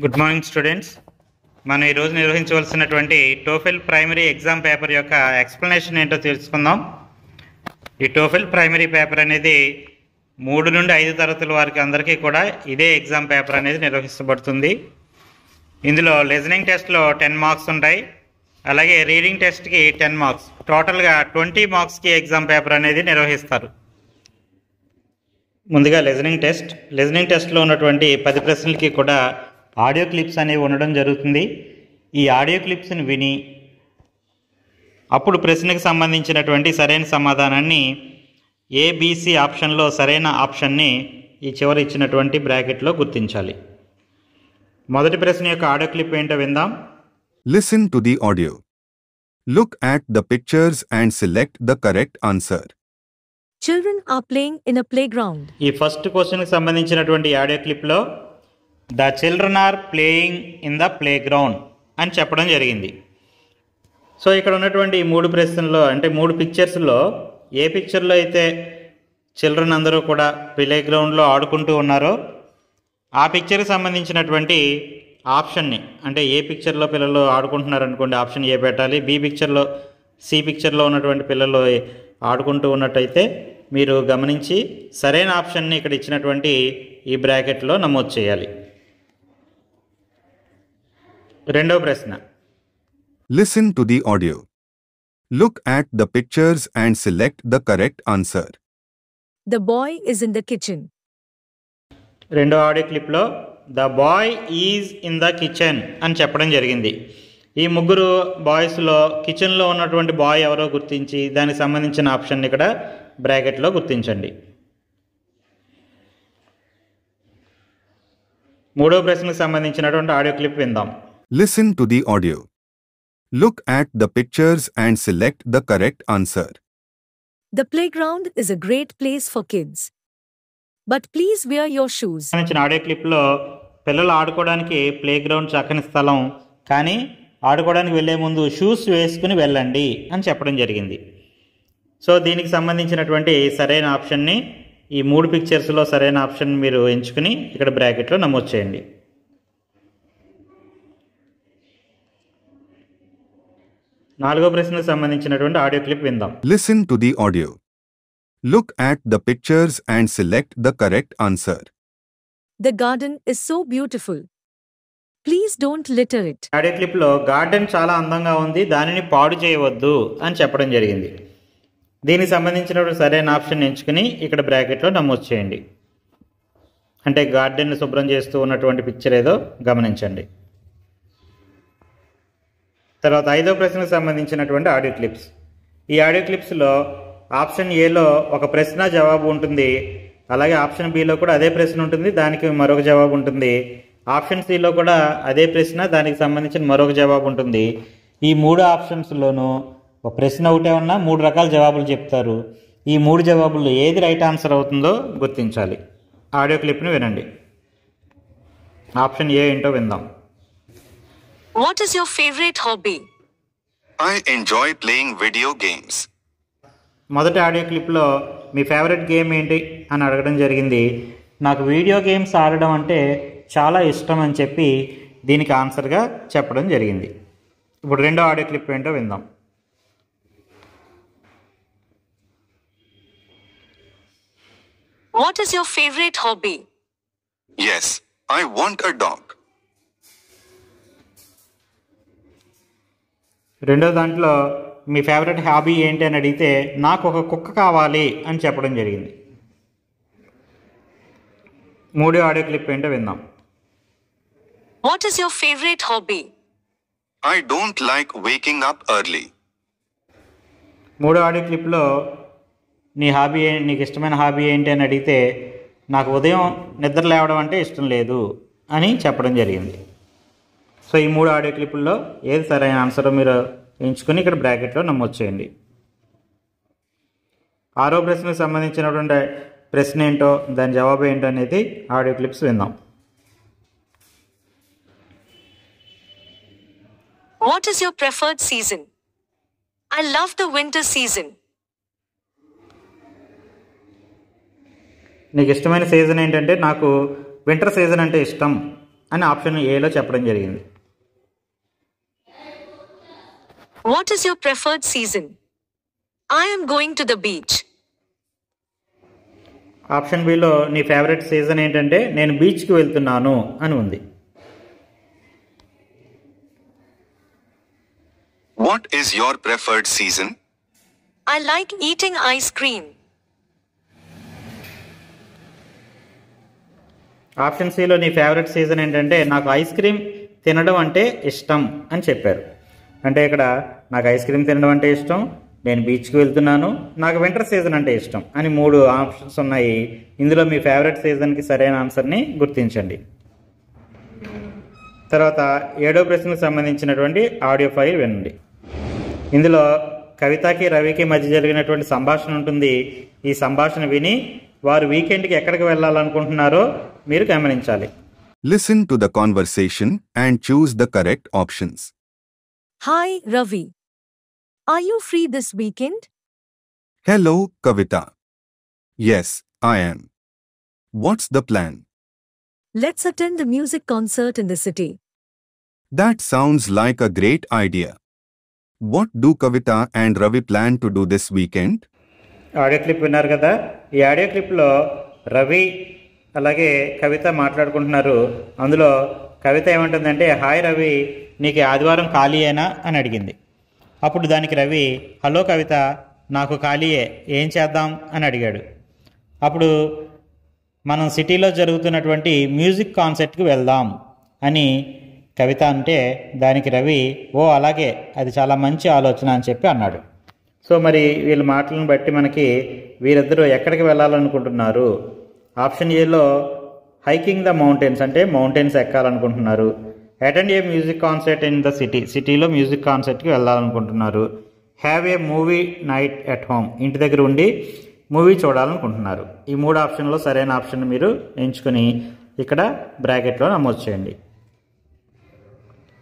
Good morning students. మనం ఈరోజు నిర్వహించవలసినటువంటి TOEFL primary exam paper యొక్క ఎక్స్ప్లెనేషన్ ఏంటో తెలుసుకుందాం. ఈ టోఫెల్ ప్రైమరీ పేపర్ అనేది 3 నుండి 5 తరగతుల వారికి అందరికీ కూడా ఇదే ఎగ్జామ్ పేపర్ అనేది నిర్వహించబడుతుంది. ఇందులో లిజనింగ్ టెస్ట్లో 10 మార్క్స్ ఉంటాయి, అలాగే రీడింగ్ టెస్ట్కి 10 మార్క్స్, టోటల్గా 20 మార్క్స్కి ఎగ్జామ్ పేపర్ అనేది నిర్వహిస్తారు. ముందుగా లిజనింగ్ టెస్ట్లో ఉన్నటువంటి 10 ప్రశ్నలకి కూడా ఆడియో క్లిప్స్ అనేవి ఉండడం జరుగుతుంది. ఈ ఆడియో క్లిప్స్ని విని అప్పుడు ప్రశ్నకు సంబంధించినటువంటి సరైన సమాధానాన్ని ఏబిసి ఆప్షన్లో సరైన ఆప్షన్ని ఈ చివరి ఇచ్చినటువంటి బ్రాకెట్లో గుర్తించాలి. మొదటి ప్రశ్న యొక్క ఆడియో క్లిప్ ఏంటో విందాం. Listen to the audio. Look at the pictures and select the correct answer. Children are playing in a playground. ఈ ఫస్ట్ క్వశ్చన్కి సంబంధించినటువంటి ఆడియో క్లిప్లో the children are playing in the playground అని చెప్పడం జరిగింది. So ఇక్కడ ఉన్నటువంటి 3 ప్రశ్నల్లో అంటే 3 పిక్చర్స్లో ఏ పిక్చర్లో అయితే చిల్డ్రన్ అందరూ కూడా ప్లే గ్రౌండ్లో ఆడుకుంటూ ఉన్నారో ఆ పిక్చర్కి సంబంధించినటువంటి ఆప్షన్ని, అంటే ఏ పిక్చర్లో పిల్లలు ఆడుకుంటున్నారు అనుకోండి ఆప్షన్ ఏ పెట్టాలి. సి పిక్చర్లో ఉన్నటువంటి పిల్లలు ఆడుకుంటూ ఉన్నట్టయితే మీరు గమనించి సరైన ఆప్షన్ని ఇక్కడ ఇచ్చినటువంటి ఈ బ్రాకెట్లో నమోదు చేయాలి. రెండవ ప్రశ్న. Listen to the audio. Look at the pictures and select the correct answer. The boy is in the kitchen. రెండో ఆడియో క్లిప్లో the boy is in the kitchen అని చెప్పడం జరిగింది. ఈ 3 బాయ్స్లో కిచెన్లో ఉన్నటువంటి బాయ్ ఎవరో గుర్తించి దానికి సంబంధించిన ఆప్షన్ ఇక్కడ బ్రాకెట్లో గుర్తించండి. మూడో ప్రశ్నకు సంబంధించినటువంటి ఆడియో క్లిప్ విందాం. Listen to the audio. Look at the pictures and select the correct answer. The playground is a great place for kids. But please wear your shoes. సంబంధించిన ఆడియో క్లిప్లో పిల్లలు ఆడుకోవడానికి ప్లే గ్రౌండ్ చక్కని స్థలం, కానీ ఆడుకోవడానికి వెళ్ళే ముందు షూస్ వేసుకుని వెళ్ళండి అని చెప్పడం జరిగింది. సో దీనికి సంబంధించినటువంటి సరైన ఆప్షన్ని ఈ 3 పిక్చర్స్లో సరైన ఆప్షన్ మీరు ఎంచుకుని ఇక్కడ బ్రాకెట్లో నమోదు చేయండి. నాలుగో ప్రశ్నకు సంబంధించినటువంటి ఆడియో క్లిప్ విందాం. Listen to the audio. Look at the pictures and select the correct answer. The garden is so beautiful. Please don't litter it. Audio క్లిప్లో గార్డెన్ చాలా అందంగా ఉంది, దానిని పాడు చేయవద్దు అని చెప్పడం జరిగింది. దీనికి సంబంధించినటువంటి సరైన ఆప్షన్ ఎంచుకుని ఇక్కడ బ్రాకెట్లో నమోదు చేయండి. అంటే గార్డెన్ శుభ్రం చేస్తూ ఉన్నటువంటి పిక్చర్ ఏదో గమనించండి. తర్వాత 5వ ప్రశ్నకు సంబంధించినటువంటి ఆడియో క్లిప్స్. ఈ ఆడియో క్లిప్స్లో ఆప్షన్ ఏలో ఒక ప్రశ్న జవాబు ఉంటుంది, అలాగే ఆప్షన్ బిలో కూడా అదే ప్రశ్న ఉంటుంది, దానికి మరొక జవాబు ఉంటుంది. ఆప్షన్ సిలో కూడా అదే ప్రశ్న, దానికి సంబంధించిన మరొక జవాబు ఉంటుంది. ఈ 3 ఆప్షన్స్లోనూ ఒక ప్రశ్న ఒకటే ఉన్నా 3 రకాల జవాబులు చెప్తారు. ఈ 3 జవాబుల్లో ఏది రైట్ ఆన్సర్ అవుతుందో గుర్తించాలి. ఆడియో క్లిప్ని వినండి. ఆప్షన్ ఏ ఏంటో విందాం. What is your favorite hobby? I enjoy playing video games. మొదటి ఆడియో క్లిప్లో మీ ఫేవరెట్ గేమ్ ఏంటి అని అడగడం జరిగింది. నాకు వీడియో గేమ్స్ ఆడడం అంటే చాలా ఇష్టం అని చెప్పి దీనికి ఆన్సర్గా చెప్పడం జరిగింది. ఇప్పుడు రెండో ఆడియో క్లిప్ ఏంటో విందాం. What is your favorite hobby? Yes, I want a dog. రెండో దాంట్లో మీ ఫేవరెట్ హాబీ ఏంటి అని అడిగితే నాకు ఒక కుక్క కావాలి అని చెప్పడం జరిగింది. మూడో ఆడియో క్లిప్ ఏంటో విందాం. What is your favorite hobby? I don't like waking up early. మూడో ఆడియో క్లిప్లో నీకు ఇష్టమైన హాబీ ఏంటి అని అడిగితే నాకు ఉదయం నిద్ర లేవడం అంటే ఇష్టం లేదు అని చెప్పడం జరిగింది. సో ఈ 3 ఆడియో క్లిప్పుల్లో ఏది సరైన ఆన్సర్ మీరు ఎంచుకుని ఇక్కడ బ్రాకెట్లో నమోదు చేయండి. 6వ ప్రశ్నకు సంబంధించినటువంటి ప్రశ్న ఏంటో దాని జవాబు ఏంటో అనేది ఆడియో క్లిప్స్ విందాం. What is your preferred season? I love the winter season. నీకు ఇష్టమైన సీజన్ ఏంటంటే నాకు వింటర్ సీజన్ అంటే ఇష్టం అని ఆప్షన్ ఏలో చెప్పడం జరిగింది. What is your preferred season? I am going to the beach. Option below నీ ఫేవరెట్ సీజన్ ఏంటంటే నేను బీచ్కి వెళ్తున్నాను అని ఉంది. What is your preferred season? I like eating ice cream. Option సిలో నీ ఫేవరెట్ సీజన్ ఏంటంటే నాకు ఐస్ క్రీమ్ తినడం అంటే ఇష్టం అని చెప్పారు. అంటే ఇక్కడ నాకు ఐస్ క్రీమ్ తినడం అంటే ఇష్టం, నేను బీచ్కి వెళ్తున్నాను, నాకు వింటర్ సీజన్ అంటే ఇష్టం అని 3 ఆప్షన్స్ ఉన్నాయి. ఇందులో మీ ఫేవరెట్ సీజన్కి సరైన ఆన్సర్ని గుర్తించండి. తర్వాత 7వ ప్రశ్నకు సంబంధించినటువంటి ఆడియో ఫైల్ వినండి. ఇందులో కవితకి రవికి మధ్య జరిగినటువంటి సంభాషణ ఉంటుంది. ఈ సంభాషణ విని వారు వీకెండ్కి ఎక్కడికి వెళ్ళాలనుకుంటున్నారో మీరు గమనించాలి. Listen to the conversation and choose the correct options. Hi, Ravi. Are you free this weekend? Hello, Kavita. Yes, I am. What's the plan? Let's attend the music concert in the city. That sounds like a great idea. What do Kavita and Ravi plan to do this weekend? Audio clip విన్నారు కదా. ఈ audio క్లిప్లో Ravi అలాగే కవిత మాట్లాడుకుంటున్నారు. అందులో కవిత ఏమంటుందంటే, hi Ravi, నీకు ఆదివారం ఖాళీయేనా అని అడిగింది. అప్పుడు దానికి రవి, హలో కవిత, నాకు ఖాళీయే, ఏం చేద్దాం అని అడిగాడు. అప్పుడు మనం సిటీలో జరుగుతున్నటువంటి మ్యూజిక్ కాన్సర్ట్కి వెళ్దాం అని కవిత అంటే దానికి రవి, ఓ అలాగే, అది చాలా మంచి ఆలోచన అని చెప్పి అన్నాడు. సో మరి వీళ్ళ మాటలను బట్టి మనకి వీరిద్దరూ ఎక్కడికి వెళ్ళాలనుకుంటున్నారు? ఆప్షన్ ఏలో హైకింగ్ ద మౌంటైన్స్ అంటే మౌంటైన్స్ ఎక్కాలనుకుంటున్నారు. Attend a music concert in the city, సిటీలో మ్యూజిక్ కాన్సర్ట్కి వెళ్ళాలనుకుంటున్నారు. Have a movie night at home, ఇంటి దగ్గర ఉండి మూవీ చూడాలనుకుంటున్నారు. ఈ 3 ఆప్షన్లో సరైన ఆప్షన్ మీరు ఎంచుకొని ఇక్కడ బ్రాకెట్లో నమోదు చేయండి.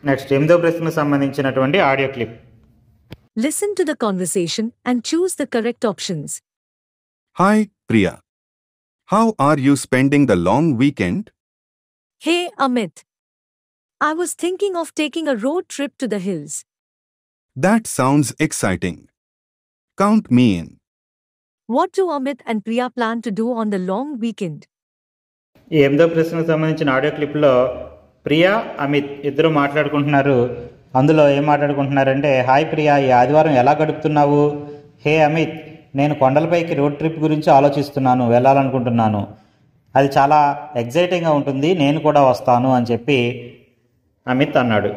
నెక్స్ట్ 8వ ప్రశ్నకు సంబంధించినటువంటి audio clip. Listen to the conversation and choose the correct options. Hi, Priya. How are you spending the long weekend? Hey, Amit. I was thinking of taking a road trip to the hills. That sounds exciting. Count me in. What do Amit and Priya plan to do on the long weekend? ఈ 8వ ప్రశ్నకు సంబంధించిన audio క్లిప్లో Priya, Amit ఇద్దరు మాట్లాడుకుంటున్నారు. అందులో ఏం మాట్లాడుకుంటున్నారంటే, hi Priya, ఈ ఆదివారం ఎలా గడుపుతున్నావు? హే అమిత్, నేను కొండలపైకి రోడ్ ట్రిప్ గురించి ఆలోచిస్తున్నాను, వెళ్ళాలనుకుంటున్నాను. అది చాలా ఎగ్జైటింగ్గా ఉంటుంది, నేను కూడా వస్తాను అని చెప్పి అమిత్ అన్నాడు.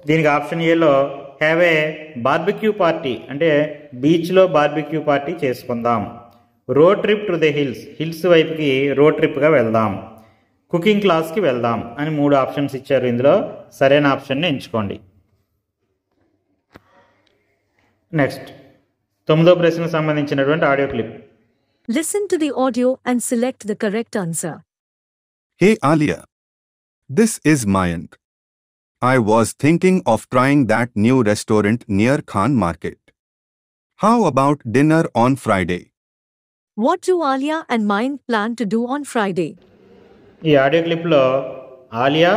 దీనికి ఆప్షన్ ఏలో హ్యావ్ ఏ బార్బిక్యూ పార్టీ అంటే బీచ్లో బార్బిక్యూ పార్టీ చేసుకుందాం. Road trip to the hills, hills వైపుకి రోడ్ ట్రిప్గా వెళ్దాం. కుకింగ్ క్లాస్కి వెళ్దాం అని 3 ఆప్షన్స్ ఇచ్చారు. ఇందులో సరైన ఆప్షన్ని ఎంచుకోండి. నెక్స్ట్ 9వ ప్రశ్నకు సంబంధించినటువంటి audio clip. Listen to the audio and select the correct answer. Hey Alia. This is Mayank. I was thinking of trying that new restaurant near Khan Market. How about dinner on Friday? What do Alia and Mayank plan to do on Friday? ఈ audio క్లిప్లో Alia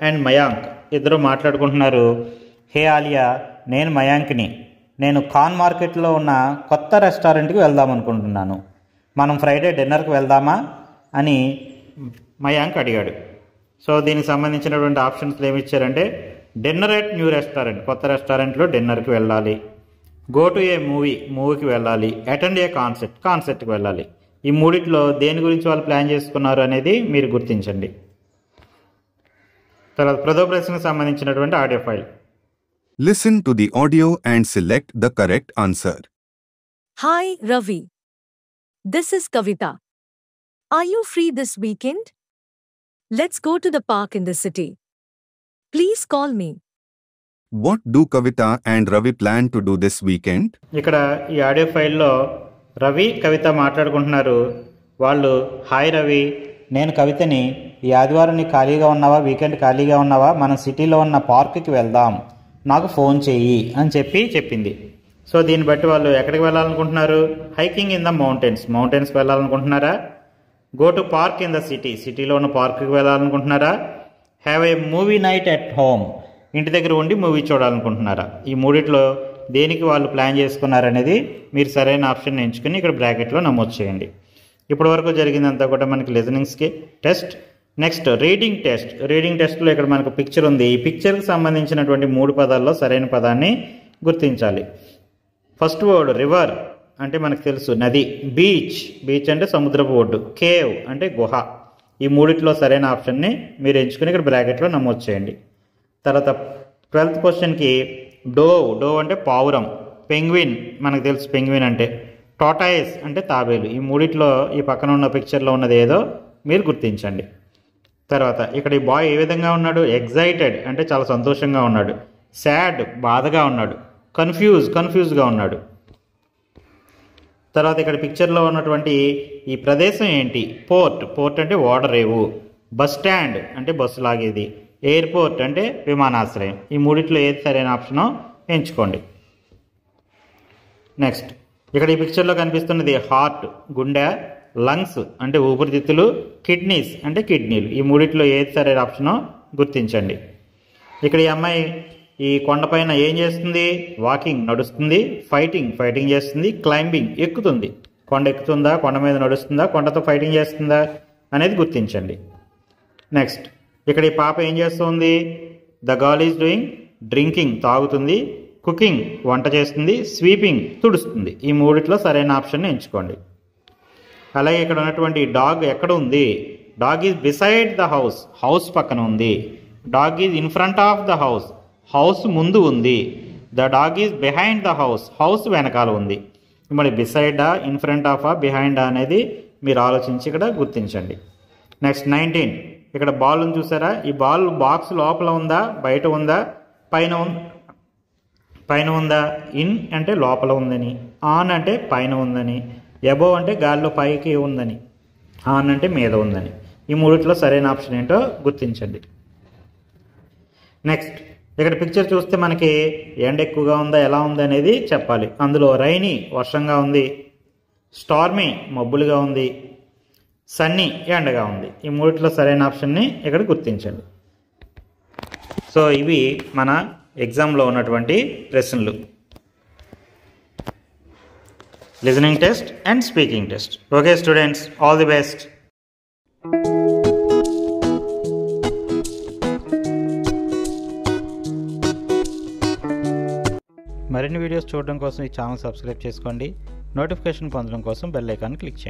and Mayank ఇద్దరు మాట్లాడుకుంటున్నారు. హే ఆలియా, నేను మయాంక్ని, నేను ఖాన్ మార్కెట్లో ఉన్న కొత్త రెస్టారెంట్కి వెళ్దాం అనుకుంటున్నాను. మనం ఫ్రైడే డిన్నర్కి వెళ్దామా అని మయాంక్ అడిగాడు. సో దీనికి సంబంధించినటువంటి ఆప్షన్స్లు ఏమి ఇచ్చారంటే, డిన్నర్ ఎట్ న్యూ రెస్టారెంట్, కొత్త రెస్టారెంట్లో డిన్నర్కి వెళ్ళాలి. గో టు ఏ మూవీకి వెళ్ళాలి. అటెండ్ ఏ కాన్సర్ట్కి వెళ్ళాలి. ఈ 3లో దేని గురించి వాళ్ళు ప్లాన్ చేసుకున్నారు అనేది మీరు గుర్తించండి. తర్వాత 10వ ప్రశ్నకు సంబంధించినటువంటి audio file. Listen to the audio and select the correct answer. Hi, Ravi. This is Kavita. Are you free this weekend? Let's go to the park in the city. Please call me. What do Kavita and Ravi plan to do this weekend? ఇక్కడ ఈ audio ఫైల్లో రవి, కవిత మాట్లాడుకుంటున్నారు. వాళ్ళు, hi Ravi, నేను కవితని, ఈ ఆదివారం నీకు ఖాళీగా ఉన్నావా, వీకెండ్ ఖాళీగా ఉన్నావా, మనం సిటీలో ఉన్న పార్క్కి వెళ్దాం, నాకు ఫోన్ చెయ్యి అని చెప్పింది. సో దీన్ని బట్టి వాళ్ళు ఎక్కడికి వెళ్ళాలనుకుంటున్నారు? హైకింగ్ ఇన్ ద మౌంటైన్స్కి వెళ్ళాలనుకుంటున్నారా? Go to park in the city, సిటీలో ఉన్న పార్క్కి వెళ్ళాలనుకుంటున్నారా? Have a movie night at home, ఇంటి దగ్గర ఉండి మూవీ చూడాలనుకుంటున్నారా? ఈ మూడిట్లో దేనికి వాళ్ళు ప్లాన్ చేసుకున్నారనేది మీరు సరైన ఆప్షన్ ఎంచుకుని ఇక్కడ బ్రాకెట్లో నమోదు చేయండి. ఇప్పటి వరకు జరిగిందంతా కూడా మనకి లిజనింగ్స్కి test. Next reading test. Reading టెస్ట్లో ఇక్కడ మనకు పిక్చర్ ఉంది. ఈ పిక్చర్కి సంబంధించినటువంటి 3 పదాల్లో సరైన పదాన్ని గుర్తించాలి. ఫస్ట్ వర్డ్ రివర్ అంటే మనకు తెలుసు నది, బీచ్, బీచ్ అంటే సముద్రపు ఒడ్డు, కేవ్ అంటే గుహ. ఈ మూడిట్లో సరైన ఆప్షన్ని మీరు ఎంచుకుని ఇక్కడ బ్రాకెట్లో నమోదు చేయండి. తర్వాత 12th క్వశ్చన్కి డోవ్, డోవ్ అంటే పావురం, పెంగ్విన్ మనకు తెలుసు పెంగ్విన్ అంటే, టాటాయిస్ అంటే తాబేలు. ఈ మూడిట్లో ఈ పక్కన ఉన్న పిక్చర్లో ఉన్నది ఏదో మీరు గుర్తించండి. తర్వాత ఇక్కడ ఈ బాయ్ ఏ విధంగా ఉన్నాడు? ఎగ్జైటెడ్ అంటే చాలా సంతోషంగా ఉన్నాడు, సాడ్ బాధగా ఉన్నాడు, కన్ఫ్యూజ్గా ఉన్నాడు. తర్వాత ఇక్కడ పిక్చర్లో ఉన్నటువంటి ఈ ప్రదేశం ఏంటి? పోర్ట్ అంటే ఓడరేవు, బస్ స్టాండ్ అంటే బస్సు లాగేది, ఎయిర్పోర్ట్ అంటే విమానాశ్రయం. ఈ మూడిట్లో ఏది సరైన ఆప్షనో ఎంచుకోండి. నెక్స్ట్ ఇక్కడ ఈ పిక్చర్లో కనిపిస్తున్నది హార్ట్ గుండె, లంగ్స్ అంటే ఊపిరితిత్తులు, కిడ్నీస్ అంటే కిడ్నీలు. ఈ మూడిట్లో ఏది సరైన ఆప్షనో గుర్తించండి. ఇక్కడ ఈ అమ్మాయి ఈ కొండపైన ఏం చేస్తుంది? వాకింగ్ నడుస్తుంది, ఫైటింగ్ చేస్తుంది, క్లైంబింగ్ ఎక్కుతుంది. కొండ ఎక్కుతుందా, కొండ మీద నడుస్తుందా, కొండతో ఫైటింగ్ చేస్తుందా అనేది గుర్తించండి. నెక్స్ట్ ఇక్కడ ఈ పాప ఏం చేస్తుంది? The girl is doing drinking తాగుతుంది, కుకింగ్ వంట చేస్తుంది, స్వీపింగ్ తుడుస్తుంది. ఈ మూడిట్లో సరైన ఆప్షన్ ఎంచుకోండి. అలాగే ఇక్కడ ఉన్నటువంటి డాగ్ ఎక్కడ ఉంది? Dog is beside the house, house పక్కన ఉంది. Dog is in front of the house, house ముందు ఉంది. The dog is behind the house, house వెనకాల ఉంది. మరి బిసైడా, ఇన్ ఫ్రంట్ ఆఫా, బిహైండా అనేది మీరు ఆలోచించి ఇక్కడ గుర్తించండి. నెక్స్ట్ 19 ఇక్కడ బాల్ ఉంది చూసారా? ఈ బాల్ బాక్స్ లోపల ఉందా, బయట ఉందా, పైన ఉందా? ఇన్ అంటే లోపల ఉందని, ఆన్ అంటే పైన ఉందని, అబోవ్ అంటే గాల్లో పైకి ఉందని, ఆన్ అంటే మీద ఉందని. ఈ మూడిట్లో సరైన ఆప్షన్ ఏంటో గుర్తించండి. నెక్స్ట్ ఇక్కడ పిక్చర్ చూస్తే మనకి ఎండ ఎక్కువగా ఉందా, ఎలా ఉంది అనేది చెప్పాలి. అందులో రైనీ వర్షంగా ఉంది, స్టార్మీ మబ్బులుగా ఉంది, సన్నీ ఎండగా ఉంది. ఈ మూడిట్లో సరైన ఆప్షన్ని ఇక్కడ గుర్తించండి. సో ఇవి మన ఎగ్జామ్లో ఉన్నటువంటి ప్రశ్నలు, listening test and speaking test. Okay students, all the best. మరిన్ని వీడియోస్ చూడడం కోసం ఈ ఛానల్ సబ్స్క్రైబ్ చేసుకోండి. నోటిఫికేషన్ పొందడం కోసం బెల్ ఐకాన్ క్లిక్ చేయండి.